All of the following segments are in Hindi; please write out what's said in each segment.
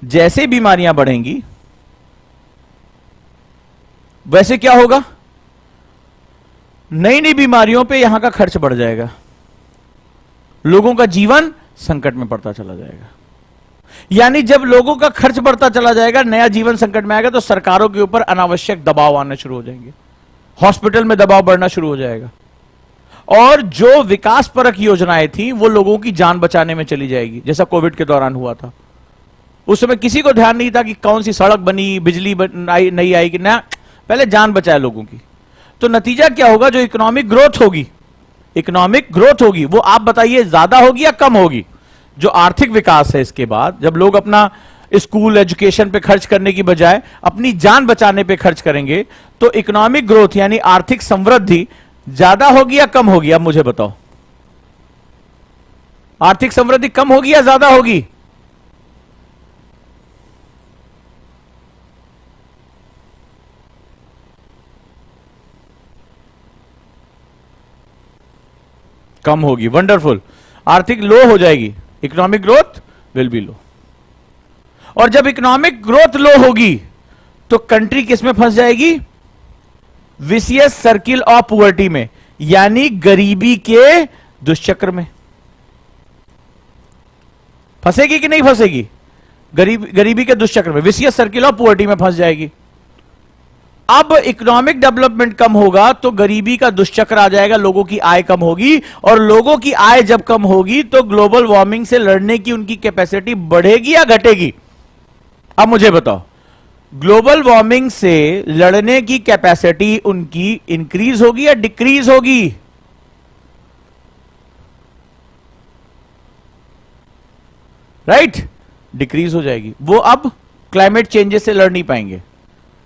जैसे बीमारियां बढ़ेंगी वैसे क्या होगा, नई नई बीमारियों पे यहां का खर्च बढ़ जाएगा, लोगों का जीवन संकट में पड़ता चला जाएगा। यानी जब लोगों का खर्च बढ़ता चला जाएगा, नया जीवन संकट में आएगा, तो सरकारों के ऊपर अनावश्यक दबाव आने शुरू हो जाएंगे, हॉस्पिटल में दबाव बढ़ना शुरू हो जाएगा, और जो विकास परक योजनाएं थी वो लोगों की जान बचाने में चली जाएगी, जैसा कोविड के दौरान हुआ था। उस समय किसी को ध्यान नहीं था कि कौन सी सड़क बनी, बिजली नहीं आई कि ना, पहले जान बचाए लोगों की। तो नतीजा क्या होगा, जो इकोनॉमिक ग्रोथ होगी वो आप बताइए ज्यादा होगी या कम होगी। जो आर्थिक विकास है इसके बाद, जब लोग अपना स्कूल एजुकेशन पे खर्च करने की बजाय अपनी जान बचाने पे खर्च करेंगे, तो इकोनॉमिक ग्रोथ यानी आर्थिक समृद्धि ज्यादा होगी या कम होगी, अब मुझे बताओ। आर्थिक समृद्धि कम होगी या ज्यादा होगी? कम होगी। वंडरफुल। आर्थिक लो हो जाएगी, इकोनॉमिक ग्रोथ विल बी लो। और जब इकोनॉमिक ग्रोथ लो होगी तो कंट्री किस में फंस जाएगी? विशियस सर्किल ऑफ पुअर्टी में, यानी गरीबी के दुष्चक्र में फंसेगी कि नहीं फंसेगी? गरीबी के दुष्चक्र में, विशियस सर्किल ऑफ पुअर्टी में फंस जाएगी। अब इकोनॉमिक डेवलपमेंट कम होगा तो गरीबी का दुष्चक्र आ जाएगा, लोगों की आय कम होगी, और लोगों की आय जब कम होगी तो ग्लोबल वार्मिंग से लड़ने की उनकी कैपेसिटी बढ़ेगी या घटेगी? अब मुझे बताओ, ग्लोबल वार्मिंग से लड़ने की कैपेसिटी उनकी इंक्रीज होगी या डिक्रीज होगी? राइट, डिक्रीज हो जाएगी। वो अब क्लाइमेट चेंजेस से लड़ नहीं पाएंगे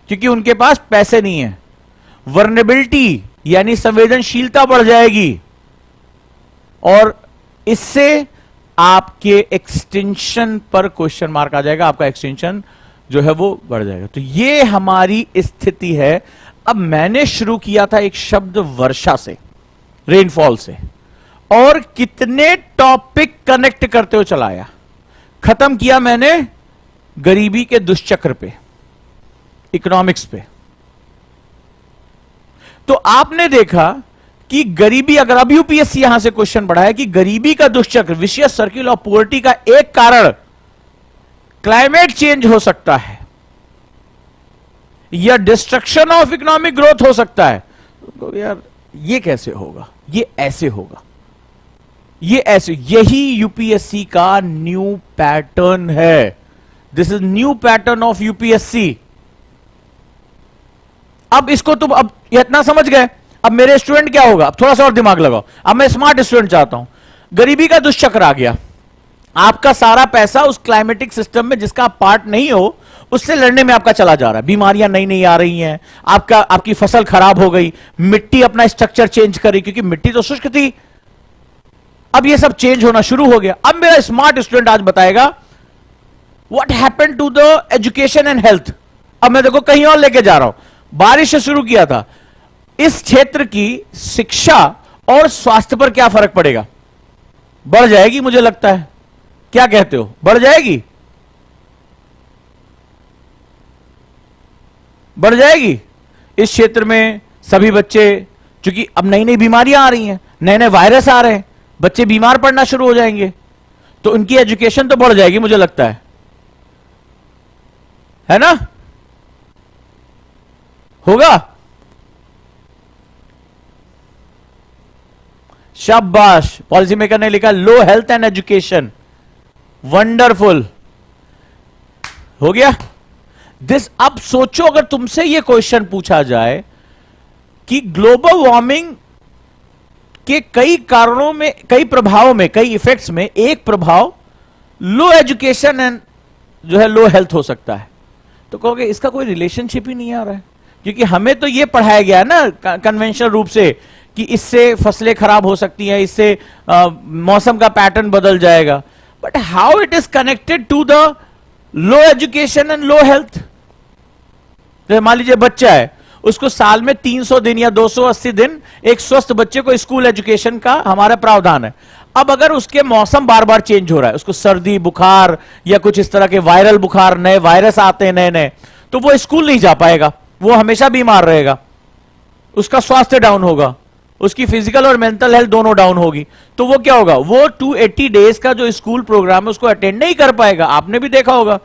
क्योंकि उनके पास पैसे नहीं है। वर्नेबिलिटी यानी संवेदनशीलता बढ़ जाएगी, और इससे आपके एक्सटेंशन पर क्वेश्चन मार्क आ जाएगा, आपका एक्सटेंशन जो है वो बढ़ जाएगा। तो ये हमारी स्थिति है। अब मैंने शुरू किया था एक शब्द वर्षा से, रेनफॉल से, और कितने टॉपिक कनेक्ट करते हुए चलाया। खत्म किया मैंने गरीबी के दुष्चक्र पे, इकोनॉमिक्स पे। तो आपने देखा कि गरीबी, अगर अब यूपीएससी यहां से क्वेश्चन बढ़ा है कि गरीबी का दुष्चक्र, विशियस सर्किल ऑफ पुअर्टी का एक कारण क्लाइमेट चेंज हो सकता है या डिस्ट्रक्शन ऑफ इकोनॉमिक ग्रोथ हो सकता है। तो यार ये कैसे होगा? ये ऐसे होगा, ये ऐसे। यही यूपीएससी का न्यू पैटर्न है। This is new pattern of UPSC. अब इसको तुम अब इतना समझ गए। अब मेरे स्टूडेंट क्या होगा? अब थोड़ा सा और दिमाग लगाओ। अब मैं स्मार्ट स्टूडेंट चाहता हूं। गरीबी का दुष्चक्र आ गया, आपका सारा पैसा उस क्लाइमेटिक सिस्टम में जिसका आप पार्ट नहीं हो उससे लड़ने में आपका चला जा रहा है। बीमारियां नई नई आ रही हैं, आपकी फसल खराब हो गई, मिट्टी अपना स्ट्रक्चर चेंज कर रही क्योंकि मिट्टी तो शुष्क थी। अब ये सब चेंज होना शुरू हो गया। अब मेरा स्मार्ट स्टूडेंट आज बताएगा what happened to the education and health. अब मैं देखो कहीं और लेके जा रहा हूं। बारिश से शुरू किया था, इस क्षेत्र की शिक्षा और स्वास्थ्य पर क्या फर्क पड़ेगा? बढ़ जाएगी मुझे लगता है। क्या कहते हो, बढ़ जाएगी? बढ़ जाएगी। इस क्षेत्र में सभी बच्चे, क्योंकि अब नई नई बीमारियां आ रही हैं, नए नए वायरस आ रहे हैं, बच्चे बीमार पड़ना शुरू हो जाएंगे, तो उनकी एजुकेशन तो बढ़ जाएगी मुझे लगता है ना? होगा? शाबाश, पॉलिसी मेकर ने लिखा लो हेल्थ एंड एजुकेशन। वंडरफुल, हो गया दिस। अब सोचो अगर तुमसे यह क्वेश्चन पूछा जाए कि ग्लोबल वार्मिंग के कई कारणों में, कई प्रभावों में, कई इफेक्ट्स में एक प्रभाव लो एजुकेशन एंड जो है लो हेल्थ हो सकता है, तो कहोगे इसका कोई रिलेशनशिप ही नहीं आ रहा है। क्योंकि हमें तो यह पढ़ाया गया है ना कन्वेंशनल रूप से कि इससे फसलें खराब हो सकती हैं, इससे मौसम का पैटर्न बदल जाएगा। But how it is connected to the low education and low health? तो मान लीजिए बच्चा है, उसको साल में 300 दिन या 280 दिन एक स्वस्थ बच्चे को स्कूल एजुकेशन का हमारा प्रावधान है। अब अगर उसके मौसम बार बार चेंज हो रहा है, उसको सर्दी बुखार या कुछ इस तरह के वायरल बुखार, नए वायरस आते हैं नए नए, तो वो स्कूल नहीं जा पाएगा, वो हमेशा बीमार रहेगा, उसका स्वास्थ्य डाउन होगा, उसकी फिजिकल और मेंटल हेल्थ दोनों डाउन होगी। तो वो क्या होगा, वो 280 डेज का जो स्कूल प्रोग्राम है उसको अटेंड नहीं कर पाएगा, आपने भी देखा होगा।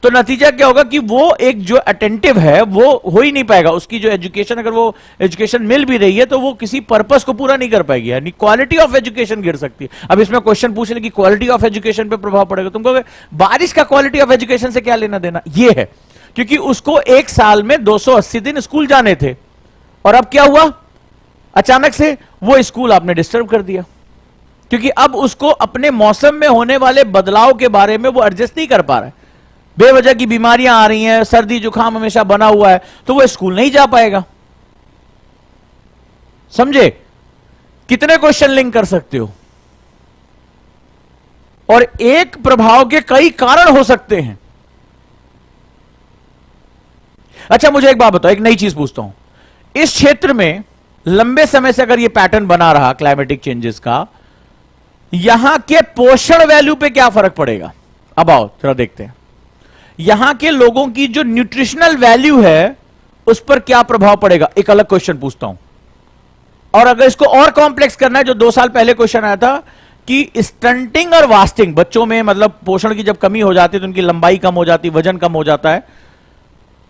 तो नतीजा क्या होगा कि वो एक जो अटेंटिव है वो हो ही नहीं पाएगा, उसकी जो एजुकेशन, अगर वो एजुकेशन मिल भी रही है तो वो किसी पर्पस को पूरा नहीं कर पाएगी, यानी क्वालिटी ऑफ एजुकेशन गिर सकती है। अब इसमें क्वेश्चन पूछ ले कि क्वालिटी ऑफ एजुकेशन पे प्रभाव पड़ेगा, तुम कहोगे बारिश का क्वालिटी ऑफ एजुकेशन से क्या लेना देना, ये है क्योंकि उसको एक साल में 280 दिन स्कूल जाने थे, और अब क्या हुआ, अचानक से वो स्कूल आपने डिस्टर्ब कर दिया, क्योंकि अब उसको अपने मौसम में होने वाले बदलाव के बारे में वो एडजस्ट नहीं कर पा रहा है, बेवजह की बीमारियां आ रही हैं, सर्दी जुकाम हमेशा बना हुआ है, तो वो स्कूल नहीं जा पाएगा। समझे, कितने क्वेश्चन लिंक कर सकते हो, और एक प्रभाव के कई कारण हो सकते हैं। अच्छा मुझे एक बात बताओ, एक नई चीज पूछता हूं, इस क्षेत्र में लंबे समय से अगर ये पैटर्न बना रहा क्लाइमेटिक चेंजेस का, यहां के पोषण वैल्यू पे क्या फर्क पड़ेगा। अब आओ जरा देखते हैं, यहां के लोगों की जो न्यूट्रिशनल वैल्यू है उस पर क्या प्रभाव पड़ेगा। एक अलग क्वेश्चन पूछता हूं, और अगर इसको और कॉम्प्लेक्स करना है, जो 2 साल पहले क्वेश्चन आया था कि स्टंटिंग और वास्टिंग बच्चों में, मतलब पोषण की जब कमी हो जाती है तो उनकी लंबाई कम हो जाती है, वजन कम हो जाता है,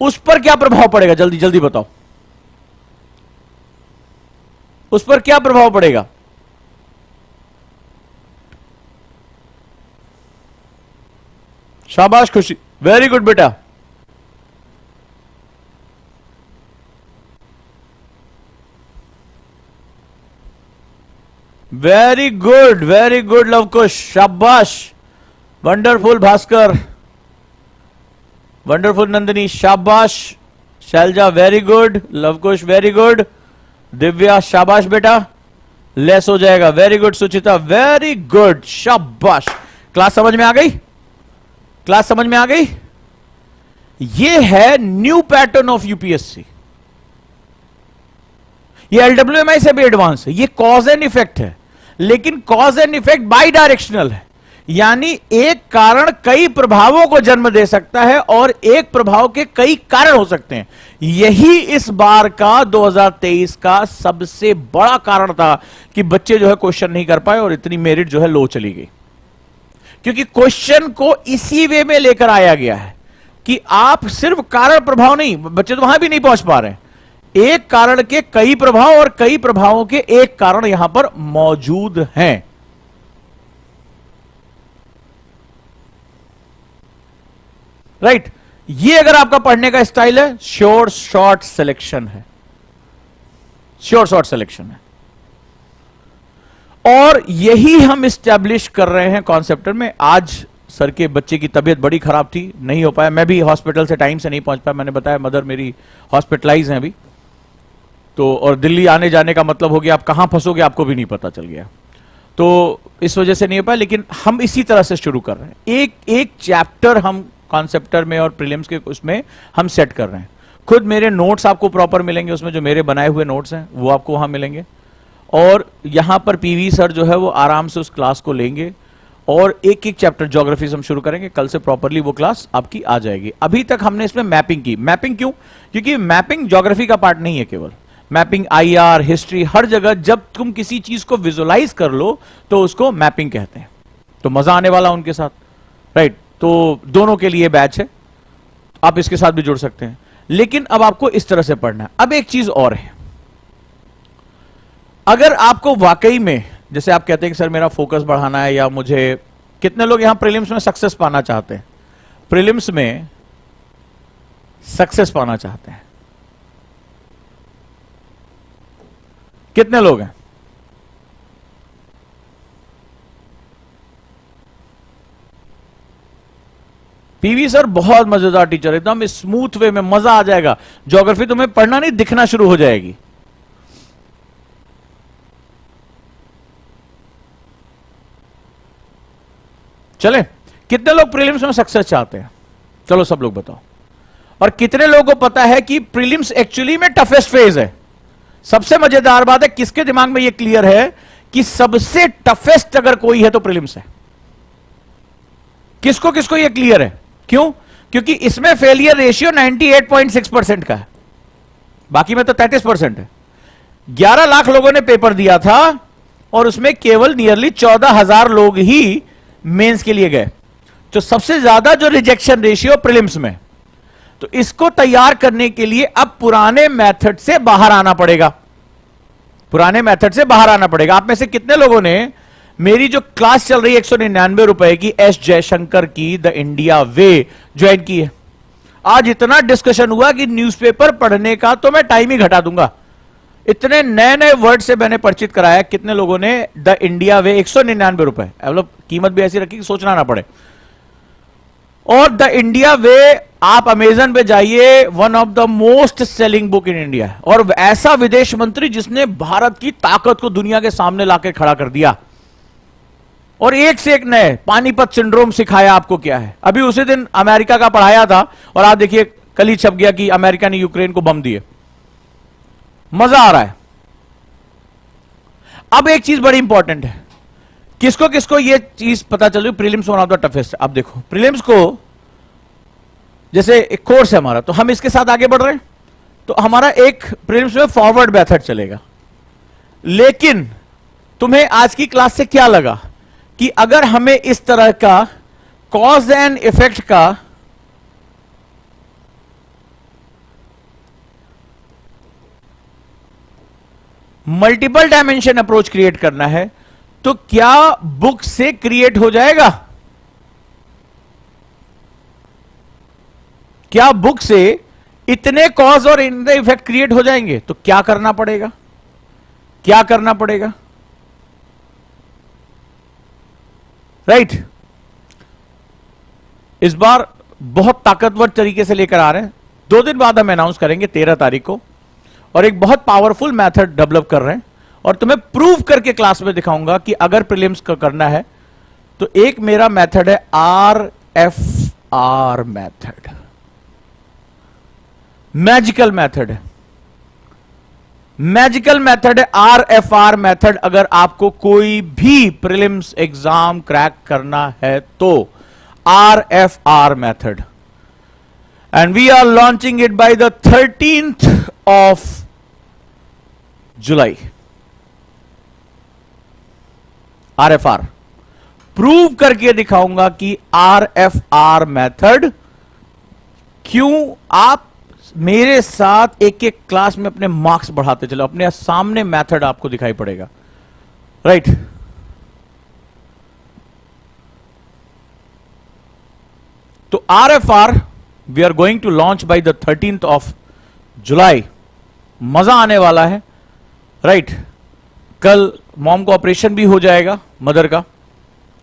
उस पर क्या प्रभाव पड़ेगा, जल्दी जल्दी बताओ, उस पर क्या प्रभाव पड़ेगा। शाबाश खुशी, वेरी गुड बेटा, वेरी गुड लवकुश, शाबाश, वंडरफुल भास्कर, वंडरफुल नंदिनी, शाबाश, Shailaja very good, Lavkush very good, Divya शाबाश बेटा, लेस हो जाएगा, very good Suchita, very good, शाबाश। क्लास समझ में आ गई, क्लास समझ में आ गई। ये है न्यू पैटर्न ऑफ यूपीएससी, ये एलडब्ल्यूएमआई से भी एडवांस है, ये कॉज एंड इफेक्ट है, लेकिन cause and effect by directional है, यानी एक कारण कई प्रभावों को जन्म दे सकता है और एक प्रभाव के कई कारण हो सकते हैं। यही इस बार का 2023 का सबसे बड़ा कारण था कि बच्चे जो है क्वेश्चन नहीं कर पाए और इतनी मेरिट जो है लो चली गई, क्योंकि क्वेश्चन को इसी वे में लेकर आया गया है कि आप सिर्फ कारण प्रभाव नहीं, बच्चे तो वहां भी नहीं पहुंच पा रहे हैं, एक कारण के कई प्रभाव और कई प्रभावों के एक कारण यहां पर मौजूद हैं। राइट, ये अगर आपका पढ़ने का स्टाइल है, श्योर शॉर्ट सिलेक्शन है, श्योर शॉर्ट सिलेक्शन है, और यही हम इस्टेब्लिश कर रहे हैं कॉन्सेप्ट में। आज सर के बच्चे की तबीयत बड़ी खराब थी, नहीं हो पाया, मैं भी हॉस्पिटल से टाइम से नहीं पहुंच पाया, मैंने बताया मदर मेरी हॉस्पिटलाइज हैं अभी, तो और दिल्ली आने जाने का मतलब हो गया आप कहां फंसोगे आपको भी नहीं पता चल गया, तो इस वजह से नहीं हो पाया। लेकिन हम इसी तरह से शुरू कर रहे हैं, एक एक चैप्टर हम कॉन्सेप्टर में और प्रीलिम्स के उसमें हम सेट कर रहे हैं। खुद मेरे नोट्स आपको प्रॉपर मिलेंगे, उसमें जो मेरे बनाए हुए नोट्स हैं वो आपको वहां मिलेंगे, और यहां पर पीवी सर जो है वो आराम से उस क्लास को लेंगे, और एक एक चैप्टर ज्योग्राफी से हम शुरू करेंगे, कल से प्रॉपरली वो क्लास आपकी आ जाएगी। अभी तक हमने इसमें मैपिंग की, मैपिंग क्यों, क्योंकि मैपिंग ज्योग्राफी का पार्ट नहीं है, केवल मैपिंग आईआर हिस्ट्री हर जगह जब तुम किसी चीज को विजुअलाइज कर लो तो उसको मैपिंग कहते हैं, तो मजा आने वाला उनके साथ। राइट, तो दोनों के लिए बैच है, आप इसके साथ भी जुड़ सकते हैं, लेकिन अब आपको इस तरह से पढ़ना है। अब एक चीज और है, अगर आपको वाकई में, जैसे आप कहते हैं कि सर मेरा फोकस बढ़ाना है, या मुझे, कितने लोग यहां प्रीलिम्स में सक्सेस पाना चाहते हैं, प्रीलिम्स में सक्सेस पाना चाहते हैं, कितने लोग हैं? पीवी सर बहुत मजेदार टीचर, एकदम स्मूथ वे में मजा आ जाएगा, ज्योग्राफी तुम्हें पढ़ना नहीं दिखना शुरू हो जाएगी। चले, कितने लोग प्रीलिम्स में सक्सेस चाहते हैं? चलो सब लोग बताओ। और कितने लोगों को पता है कि प्रीलिम्स एक्चुअली में टफेस्ट फेज है? सबसे मजेदार बात है, किसके दिमाग में यह क्लियर है कि सबसे टफेस्ट अगर कोई है तो प्रीलिम्स है। किसको किसको ये क्लियर है? क्यों? क्योंकि इसमें फेलियर रेशियो 98.6% का है, बाकी में तो 33% है। 11 लाख लोगों ने पेपर दिया था और उसमें केवल नियरली 14,000 लोग ही मेंस के लिए गए। तो सबसे ज्यादा जो रिजेक्शन रेशियो प्रीलिम्स में। तो इसको तैयार करने के लिए अब पुराने मेथड से बाहर आना पड़ेगा, पुराने मेथड से बाहर आना पड़ेगा। आप में से कितने लोगों ने मेरी जो क्लास चल रही है 199 रुपए की एस जयशंकर की द इंडिया वे ज्वाइन की है? आज इतना डिस्कशन हुआ कि न्यूज़पेपर पढ़ने का तो मैं टाइम ही घटा दूंगा, इतने नए नए वर्ड से मैंने परिचित कराया। कितने लोगों ने द इंडिया वे 199 रुपए, मतलब कीमत भी ऐसी रखी कि सोचना ना पड़े। और द इंडिया वे आप अमेजन पे जाइए, one of the most selling book in India है। और ऐसा विदेश मंत्री जिसने भारत की ताकत को दुनिया के सामने लाकर खड़ा कर दिया, और एक से एक नए पानीपत सिंड्रोम सिखाया आपको क्या है। अभी उसी दिन अमेरिका का पढ़ाया था और आप देखिए कल ही छप गया कि अमेरिका ने यूक्रेन को बम दिए। मजा आ रहा है। अब एक चीज बड़ी इंपॉर्टेंट है, किसको किसको ये चीज पता चल रही? Prelims one of the toughest. अब देखो प्रीलिम्स को, जैसे एक कोर्स है हमारा, तो हम इसके साथ आगे बढ़ रहे हैं, तो हमारा एक प्रीलिम्स में फॉरवर्ड मेथड चलेगा। लेकिन तुम्हें आज की क्लास से क्या लगा कि अगर हमें इस तरह का कॉज एंड इफेक्ट का मल्टीपल डायमेंशन अप्रोच क्रिएट करना है, तो क्या बुक से क्रिएट हो जाएगा? क्या बुक से इतने कॉज और इन द इफेक्ट क्रिएट हो जाएंगे? तो क्या करना पड़ेगा? क्या करना पड़ेगा? राइट इस बार बहुत ताकतवर तरीके से लेकर आ रहे हैं। 2 दिन बाद हम अनाउंस करेंगे 13 तारीख को, और एक बहुत पावरफुल मेथड डेवलप कर रहे हैं और तुम्हें प्रूव करके क्लास में दिखाऊंगा कि अगर प्रीलिम्स का करना है तो एक मेरा मेथड है RFR मेथड, मैजिकल मेथड है। मैजिकल मेथड है RFR मेथड। अगर आपको कोई भी प्रीलिम्स एग्जाम क्रैक करना है तो RFR method, and we are launching it by the 13th of July. RFR prove करके दिखाऊंगा कि RFR मेथड क्यों। आप मेरे साथ एक एक क्लास में अपने मार्क्स बढ़ाते चलो, अपने सामने मेथड आपको दिखाई पड़ेगा। राइट तो RFR we are going to launch by the 13th of July. मजा आने वाला है। राइट कल मॉम को ऑपरेशन भी हो जाएगा, मदर का,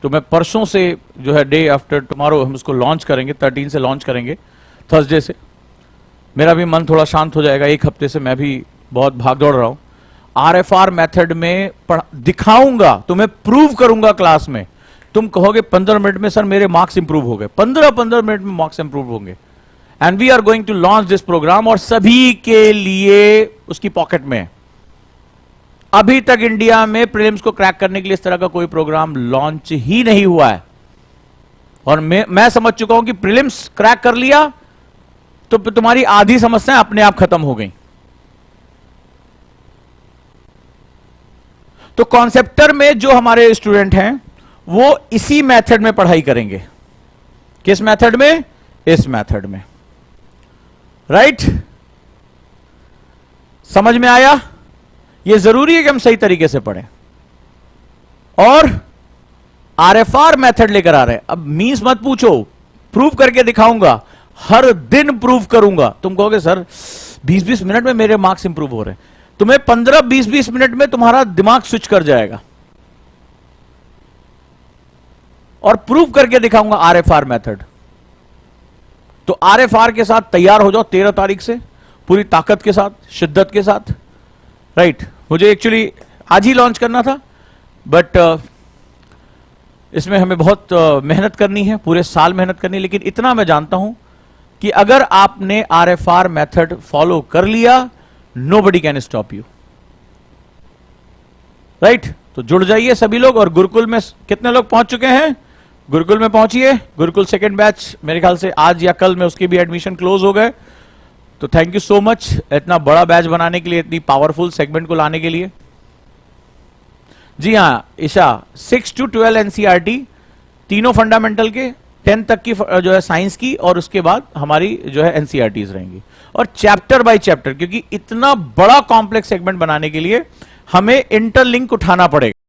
तो मैं परसों से जो है डे आफ्टर टुमारो हम उसको लॉन्च करेंगे, 13 से लॉन्च करेंगे, थर्सडे से। मेरा भी मन थोड़ा शांत हो जाएगा। एक हफ्ते से मैं भी बहुत भाग दौड़ रहा हूं। RFR मेथड में दिखाऊंगा, तुम्हें प्रूव करूंगा क्लास में। तुम कहोगे 15 मिनट में सर मेरे मार्क्स इंप्रूव हो गए। 15 मिनट में मार्क्स इंप्रूव होंगे। And we are going to launch this program, और सभी के लिए उसकी पॉकेट में। अभी तक इंडिया में प्रीलिम्स को क्रैक करने के लिए इस तरह का कोई प्रोग्राम लॉन्च ही नहीं हुआ है। और मैं समझ चुका हूं कि प्रीलिम्स क्रैक कर लिया तो तुम्हारी आधी समस्याएं अपने आप खत्म हो गई। तो कॉन्सेप्टर में जो हमारे स्टूडेंट हैं वो इसी मेथड में पढ़ाई करेंगे। किस मेथड में? इस मेथड में। राइट समझ में आया? यह जरूरी है कि हम सही तरीके से पढ़ें। और RFR मेथड लेकर आ रहे हैं। अब मीन्स मत पूछो, प्रूव करके दिखाऊंगा, हर दिन प्रूव करूंगा। तुम कहोगे सर 20-20 मिनट में मेरे मार्क्स इंप्रूव हो रहे हैं। तुम्हें 15-20 मिनट में तुम्हारा दिमाग स्विच कर जाएगा। और प्रूव करके दिखाऊंगा RFR मेथड। तो RFR के साथ तैयार हो जाओ 13 तारीख से, पूरी ताकत के साथ, शिद्दत के साथ। राइट मुझे एक्चुअली आज ही लॉन्च करना था, बट इसमें हमें बहुत मेहनत करनी है, पूरे साल मेहनत करनी है। लेकिन इतना मैं जानता हूं कि अगर आपने RFR मेथड फॉलो कर लिया, nobody can stop you. Right तो जुड़ जाइए सभी लोग। और गुरुकुल में कितने लोग पहुंच चुके हैं? गुरुकुल में पहुंचिए। गुरुकुल सेकंड बैच मेरे ख्याल से आज या कल में उसके भी एडमिशन क्लोज हो गए। तो थैंक यू सो मच इतना बड़ा बैच बनाने के लिए, इतनी पावरफुल सेगमेंट को लाने के लिए। जी हाँ ईशा, 6 to 12 एनसीईआरटी, तीनों फंडामेंटल के, 10 तक की जो है साइंस की, और उसके बाद हमारी जो है एनसीईआरटीज रहेंगी। और चैप्टर बाय चैप्टर, क्योंकि इतना बड़ा कॉम्प्लेक्स सेगमेंट बनाने के लिए हमें इंटरलिंक उठाना पड़ेगा।